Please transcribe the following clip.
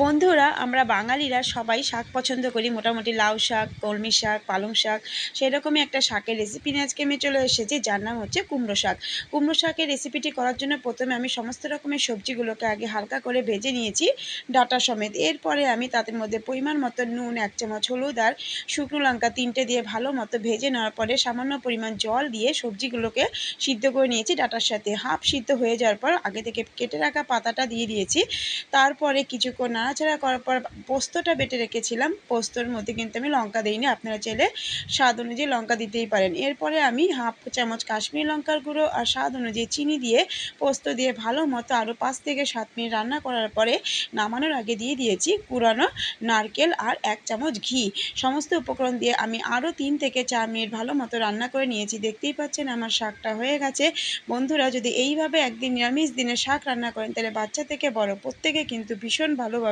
বন্ধুরা, আমরা বাঙালিরা সবাই শাক পছন্দ করি। মোটামুটি লাউ শাক, কলমি শাক, পালং শাক, সেরকমই একটা শাকের রেসিপি নিয়ে আজকে আমি চলে এসেছি, যার নাম হচ্ছে কুমড়ো শাক। কুমড়ো শাকের রেসিপিটি করার জন্য প্রথমে আমি সমস্ত রকমের সবজিগুলোকে আগে হালকা করে ভেজে নিয়েছি, ডাঁটা সমেত। এরপরে আমি তাদের মধ্যে পরিমাণ মতো নুন, 1 চামচ হলুদ আর শুকনো লঙ্কা 3টে দিয়ে ভালো মতো ভেজে নেওয়ার পরে সামান্য পরিমাণ জল দিয়ে সবজিগুলোকে সিদ্ধ করে নিয়েছি ডাঁটার সাথে। হাফ সিদ্ধ হয়ে যাওয়ার পর আগে থেকে কেটে রাখা পাতাটা দিয়ে দিয়েছি। তারপরে কিছুক্ষণ নাড়াচাড়া করার পর পোস্তটা বেটে রেখেছিলাম, পোস্তর মধ্যে কিন্তু আমি লঙ্কা দিইনি, আপনারা চাইলে স্বাদ অনুযায়ী লঙ্কা দিতেই পারেন। এরপরে আমি হাফ চামচ কাশ্মীরি লঙ্কার গুঁড়ো আর স্বাদ অনুযায়ী চিনি দিয়ে পোস্ত দিয়ে ভালো মতো আরও 5 থেকে 7 মিনিট রান্না করার পরে নামানোর আগে দিয়ে দিয়েছি কুড়ানো নারকেল আর 1 চামচ ঘি। সমস্ত উপকরণ দিয়ে আমি আরও 3 থেকে 4 মিনিট ভালো মতো রান্না করে নিয়েছি। দেখতেই পাচ্ছেন আমার শাকটা হয়ে গেছে। বন্ধুরা, যদি এইভাবে একদিন নিরামিষ দিনে শাক রান্না করেন তাহলে বাচ্চা থেকে বড় প্রত্যেকে কিন্তু ভীষণ ভালোভাবে